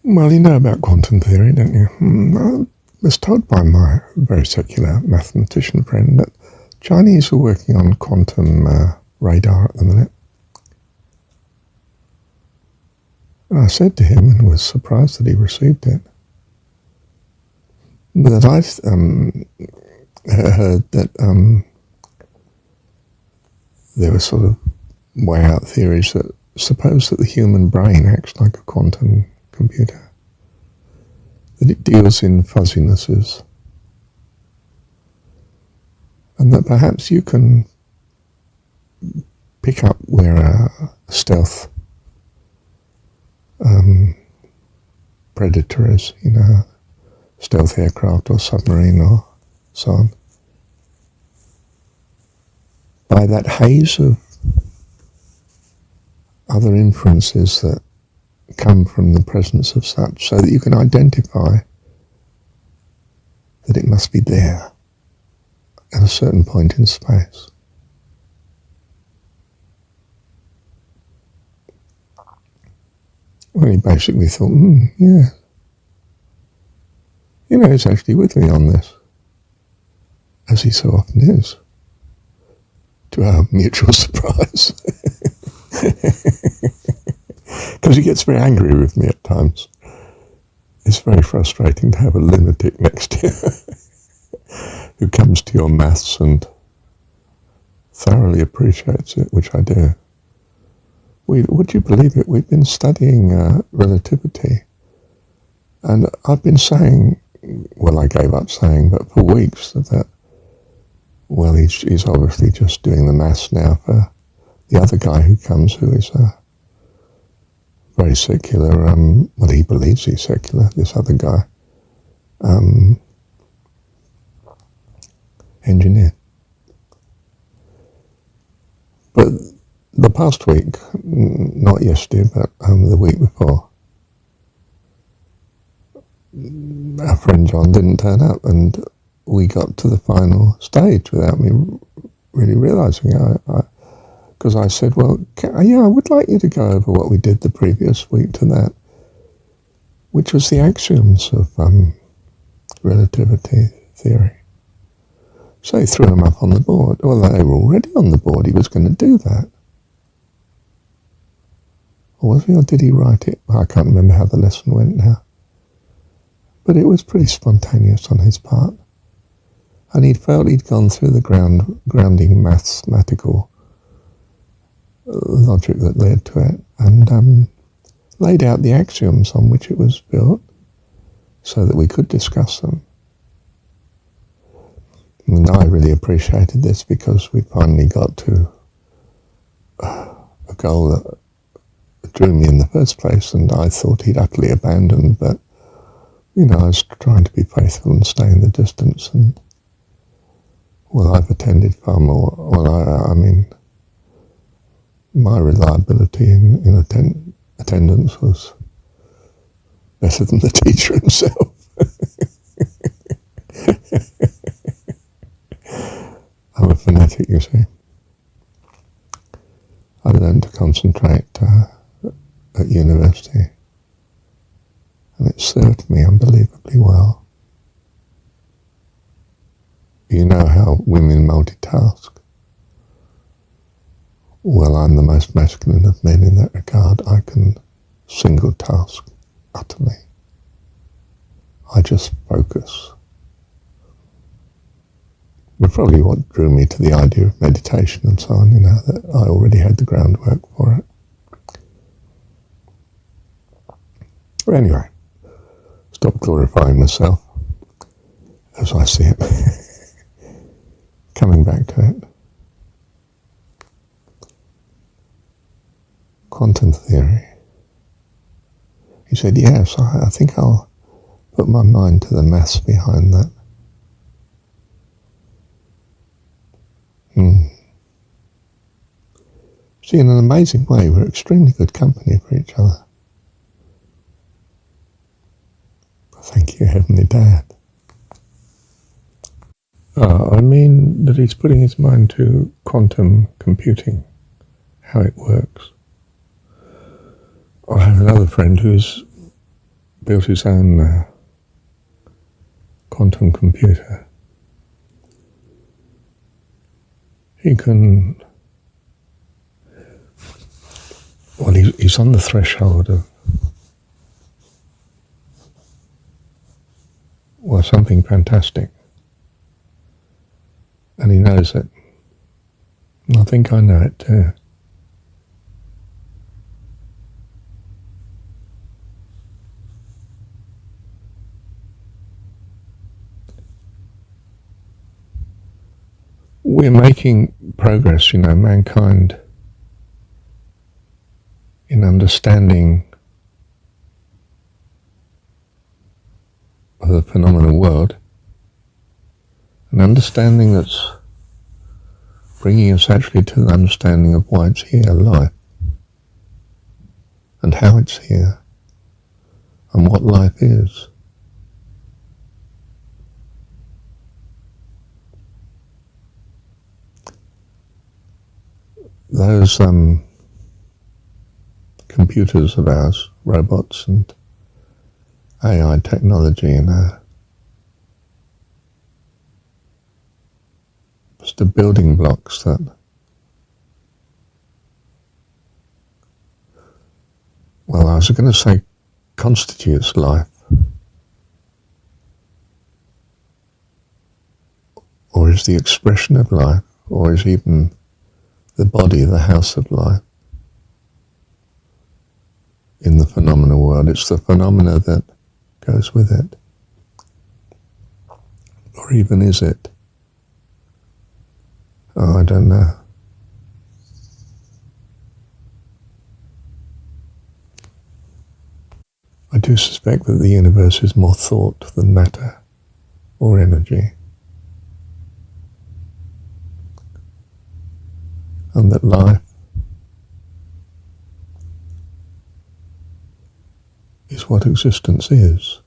Well, you know about quantum theory, don't you? I was told by my very secular mathematician friend that Chinese are working on quantum radar at the minute. And I said to him, and was surprised that he received it, that I've heard that there were sort of way out theories that suppose that the human brain acts like a quantum computer, that it deals in fuzzinesses, and that perhaps you can pick up where a stealth predator is, stealth aircraft or submarine or so on, by that haze of other inferences that come from the presence of such, so that you can identify that it must be there at a certain point in space. Well, he basically thought, yeah, he's actually with me on this, as he so often is, to our mutual surprise. Because he gets very angry with me at times. It's very frustrating to have a lunatic next to you who comes to your maths and thoroughly appreciates it, which I do. Would you believe it? We've been studying relativity, and I've been saying, well, I gave up saying, but for weeks, that well, he's obviously just doing the maths now for the other guy who comes, who is a very secular, well, he believes he's secular, this other guy, engineer. But the past week, not yesterday, but the week before, our friend John didn't turn up, and we got to the final stage without me really realising it. Because I said, well, I would like you to go over what we did the previous week to that, which was the axioms of relativity theory. So he threw them up on the board. Well, they were already on the board. He was going to do that. Or was he, or did he write it? I can't remember how the lesson went now. But it was pretty spontaneous on his part. And he felt he'd gone through the grounding mathematical logic that led to it, and laid out the axioms on which it was built so that we could discuss them. And I really appreciated this because we finally got to a goal that drew me in the first place, and I thought he'd utterly abandoned, but I was trying to be faithful and stay in the distance, and well, I've attended far more. Well, I mean, my reliability in attendance was better than the teacher himself. I'm a fanatic, you see. I learned to concentrate at university, and it served me unbelievably well. You know how women multitask. Well, I'm the most masculine of men in that regard. I can single task utterly. I just focus. But probably what drew me to the idea of meditation and so on, that I already had the groundwork for it. But anyway, stop glorifying myself as I see it. Coming back to it. Quantum theory. He said, yes, I think I'll put my mind to the maths behind that. See, in an amazing way, we're extremely good company for each other. Thank you, Heavenly Dad. I mean that he's putting his mind to quantum computing, how it works. I have another friend who's built his own quantum computer, he can, well, he's on the threshold of, well, something fantastic. And he knows it. I think I know it too. We're making progress, mankind, in understanding of the phenomenal world, an understanding that's bringing us actually to the understanding of why it's here, life, and how it's here, and what life is. Those computers of ours, robots and AI technology, just the building blocks that I was going to say constitutes life, or is the expression of life, or is even the body, the house of life in the phenomenal world. It's the phenomena that goes with it. Or even is it? Oh, I don't know. I do suspect that the universe is more thought than matter or energy. And that life is what existence is.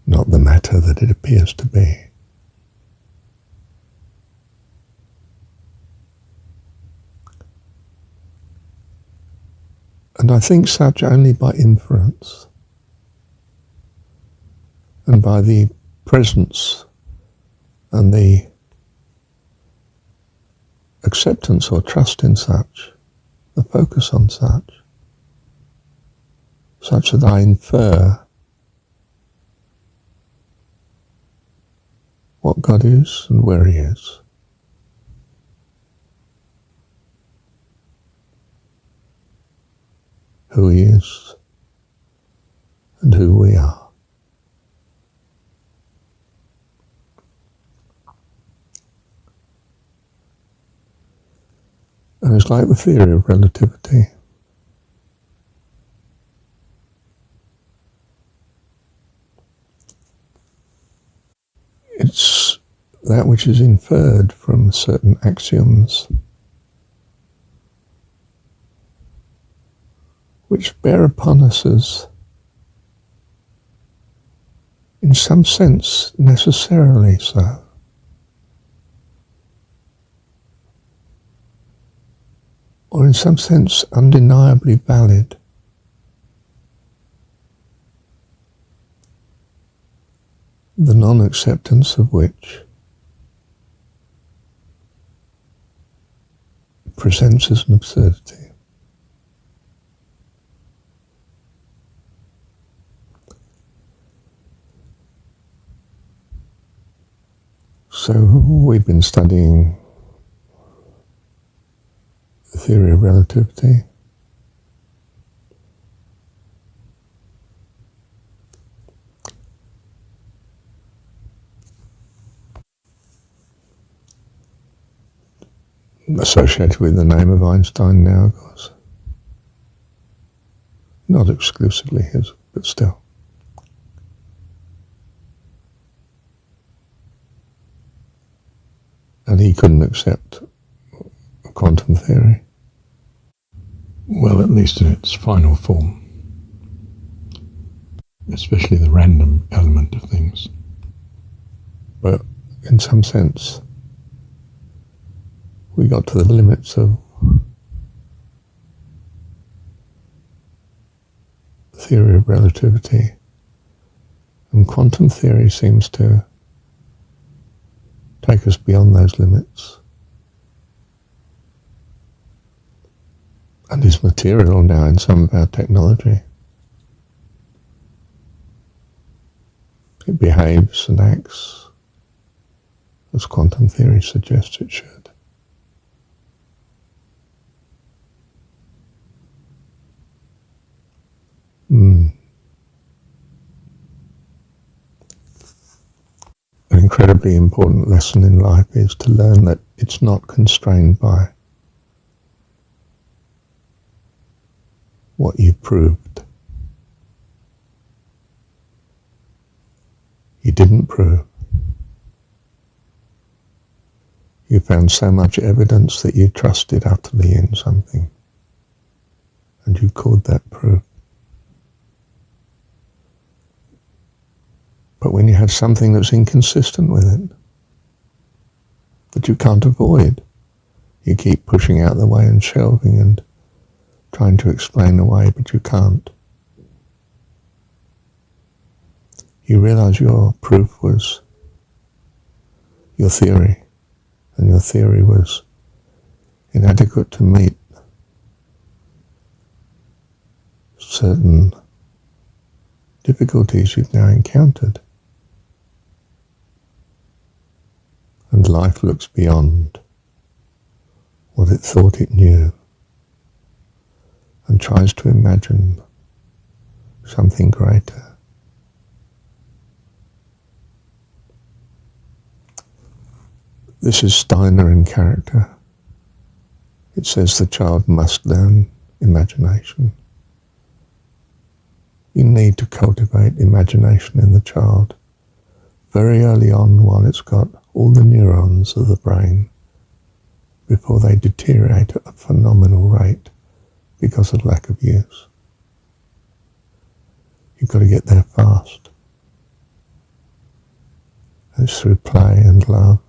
Not the matter that it appears to be. And I think such only by inference and by the presence and the acceptance or trust in such, the focus on such that I infer what God is and where He is. Who He is and who we are. And it's like the theory of relativity. It's that which is inferred from certain axioms which bear upon us as, in some sense, necessarily so. Or in some sense undeniably valid. The non-acceptance of which presents as an absurdity. So we've been studying the theory of relativity. Associated with the name of Einstein now, of course. Not exclusively his, but still. And he couldn't accept quantum theory. Well, at least in its final form. Especially the random element of things. But in some sense, we got to the limits of theory of relativity. And quantum theory seems to take us beyond those limits and is material now in some of our technology. It behaves and acts as quantum theory suggests it should. An incredibly important lesson in life is to learn that it's not constrained by what you've proved. You didn't prove. You found so much evidence that you trusted utterly in something, and you called that proof. But when you have something that's inconsistent with it, that you can't avoid, you keep pushing out the way and shelving and trying to explain away, but you can't. You realize your proof was your theory, and your theory was inadequate to meet certain difficulties you've now encountered. And life looks beyond what it thought it knew and tries to imagine something greater. This is Steiner in character. It says the child must learn imagination. You need to cultivate imagination in the child very early on while it's got all the neurons of the brain before they deteriorate at a phenomenal rate because of lack of use. You've got to get there fast. It's through play and love.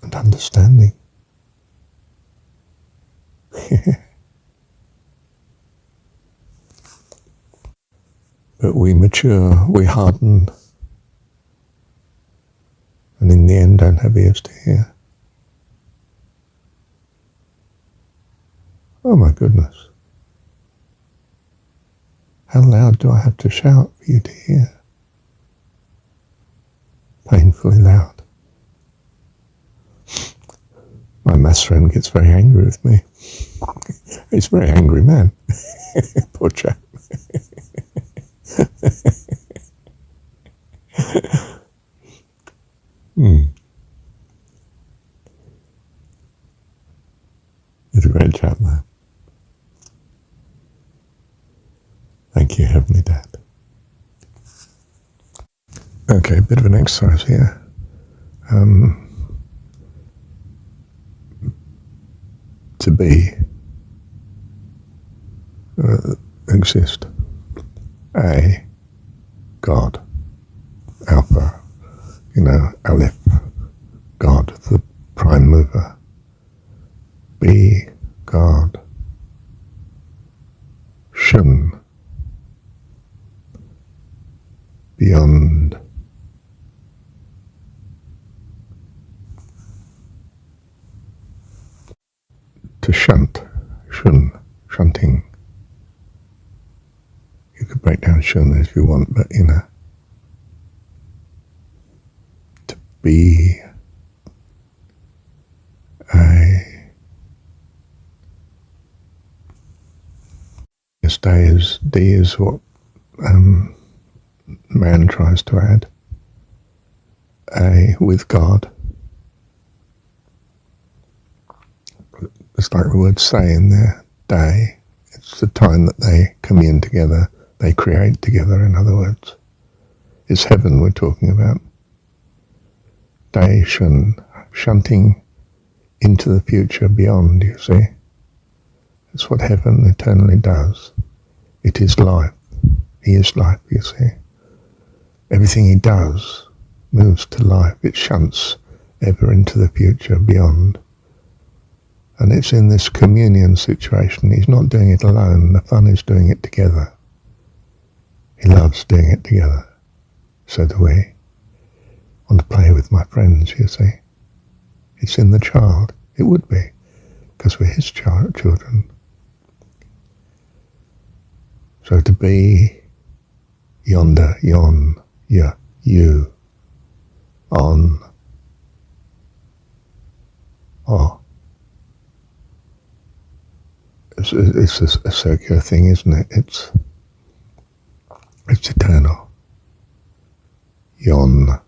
And understanding. But we mature, we harden, and in the end don't have ears to hear. Oh my goodness. How loud do I have to shout for you to hear? Painfully loud. My maths friend gets very angry with me. He's a very angry man. Poor chap. He's a great chap, man. Thank you, Heavenly Dad. Okay, a bit of an exercise here. To be, exist. A, God, Alpha, Aleph, God, the prime mover. B, God. Shun, beyond. To shunt, shun, shunting. You could break down shun if you want, but to be a D is what man tries to add. A with God. It's like the word say in there, day. It's the time that they commune together, they create together, in other words. It's heaven we're talking about. Day shun, shunting into the future beyond, you see. It's what heaven eternally does. It is life. He is life, you see. Everything he does moves to life. It shunts ever into the future beyond. And it's in this communion situation. He's not doing it alone. The fun is doing it together. He loves doing it together. So do we. I want to play with my friends, you see. It's in the child. It would be, because we're his children. So to be yonder, yon, you, on, oh. It's a circular thing, isn't it? It's eternal. Yon.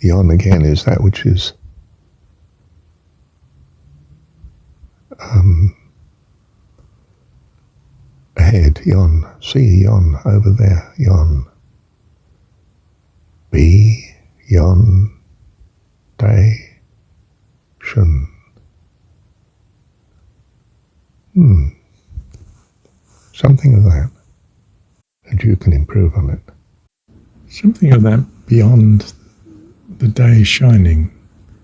Yon again is that which is ahead, yon. See yon over there, yon. Beeyondayshnn. Something of that. And you can improve on it. Something of that beyond the day shining.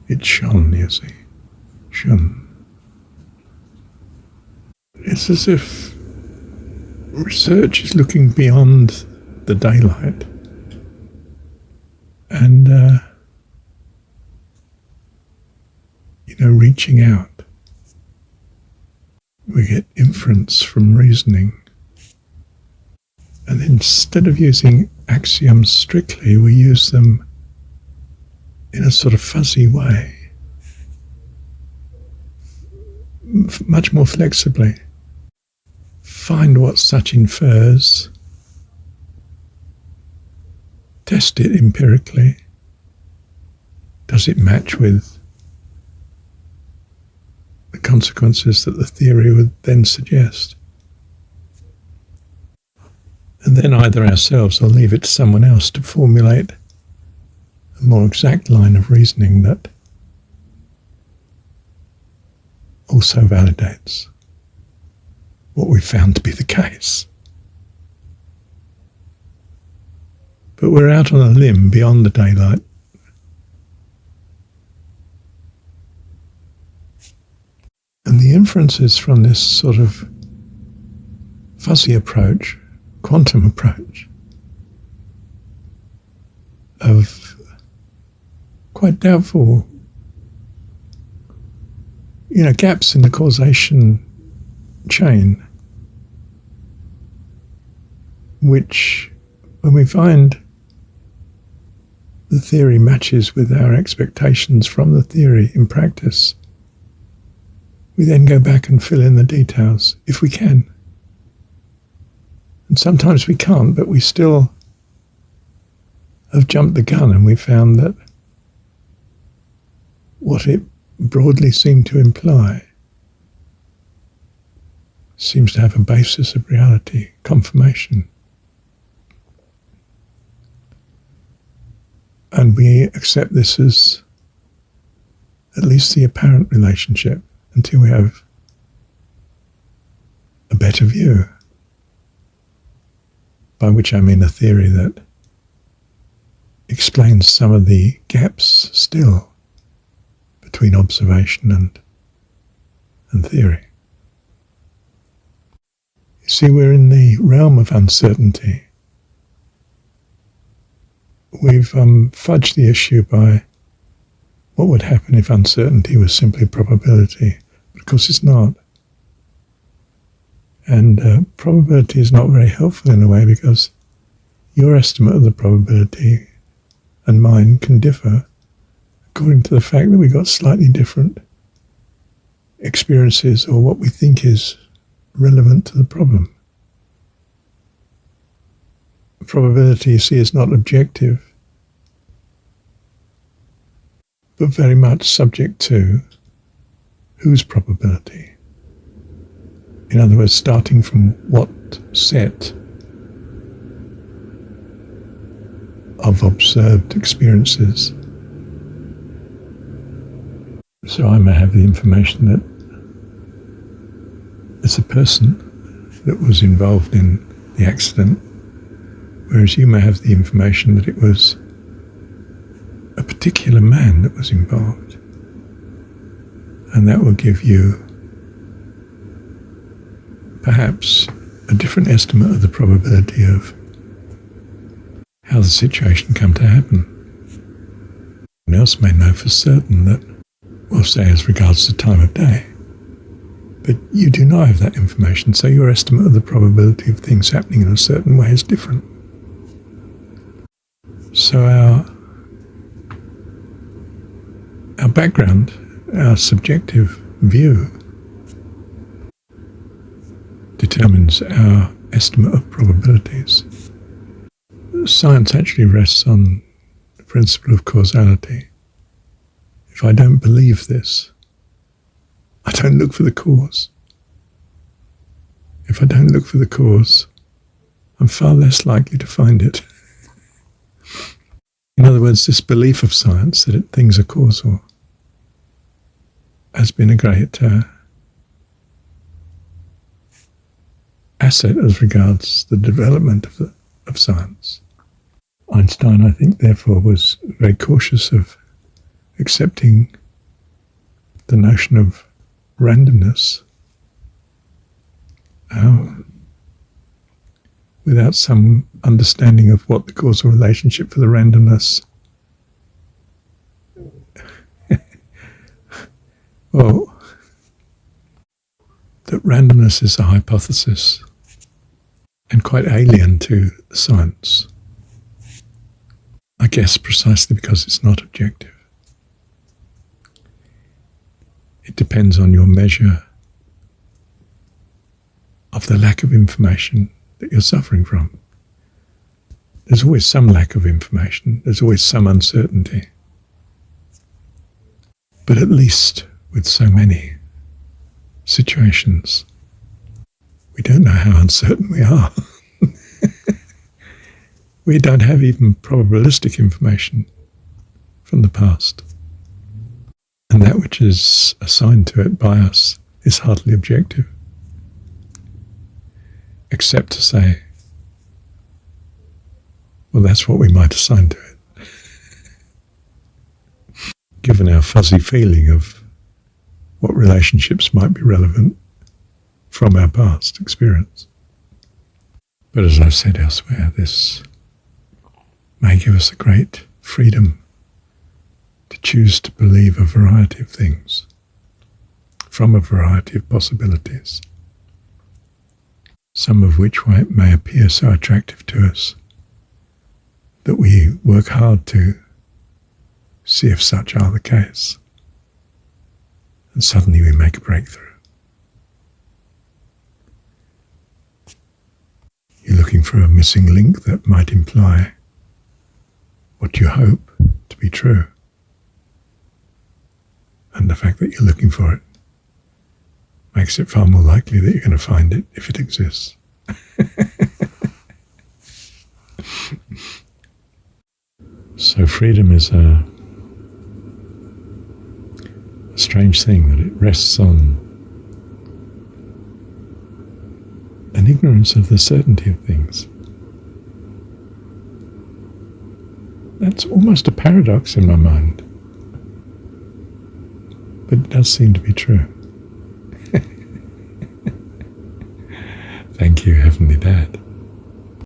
It shone, you see. Shone. It's as if research is looking beyond the daylight and, reaching out. We get inference from reasoning. And instead of using axioms strictly, we use them in a sort of fuzzy way, much more flexibly. Find what such infers, test it empirically. Does it match with the consequences that the theory would then suggest? And then either ourselves or leave it to someone else to formulate a more exact line of reasoning that also validates what we found to be the case. But we're out on a limb beyond the daylight. And the inferences from this sort of fuzzy approach, quantum approach, of quite doubtful, gaps in the causation chain, which, when we find the theory matches with our expectations from the theory in practice, we then go back and fill in the details, if we can. And sometimes we can't, but we still have jumped the gun and we found that what it broadly seemed to imply seems to have a basis of reality, confirmation. And we accept this as at least the apparent relationship until we have a better view, by which I mean a theory that explains some of the gaps still between observation and theory. You see, we're in the realm of uncertainty. We've fudged the issue by what would happen if uncertainty was simply probability. But of course it's not. And probability is not very helpful in a way, because your estimate of the probability and mine can differ according to the fact that we've got slightly different experiences or what we think is relevant to the problem. Probability, you see, is not objective, but very much subject to whose probability. In other words, starting from what set of observed experiences. So I may have the information that it's a person that was involved in the accident, whereas you may have the information that it was a particular man that was involved. And that will give you perhaps a different estimate of the probability of how the situation come to happen. Someone else may know for certain that, well, say as regards the time of day, but you do not have that information, so your estimate of the probability of things happening in a certain way is different. So our background, our subjective view, determines our estimate of probabilities. Science actually rests on the principle of causality. If I don't believe this, I don't look for the cause. If I don't look for the cause, I'm far less likely to find it. In other words, this belief of science that things are causal has been a great asset as regards the development of science. Einstein, I think, therefore, was very cautious of accepting the notion of randomness without some understanding of what the causal relationship for the randomness. Well, that randomness is a hypothesis and quite alien to science. I guess precisely because it's not objective. It depends on your measure of the lack of information that you're suffering from. There's always some lack of information. There's always some uncertainty. But at least with so many situations, we don't know how uncertain we are. We don't have even probabilistic information from the past. And that which is assigned to it by us is hardly objective, except to say, well, that's what we might assign to it, given our fuzzy feeling of what relationships might be relevant from our past experience. But as I've said elsewhere, this may give us a great freedom to choose to believe a variety of things from a variety of possibilities, some of which may appear so attractive to us that we work hard to see if such are the case. And suddenly we make a breakthrough. You're looking for a missing link that might imply what you hope to be true. And the fact that you're looking for it makes it far more likely that you're going to find it if it exists. So freedom is a strange thing, that it rests on an ignorance of the certainty of things. That's almost a paradox in my mind, but it does seem to be true. Thank you, Heavenly Dad.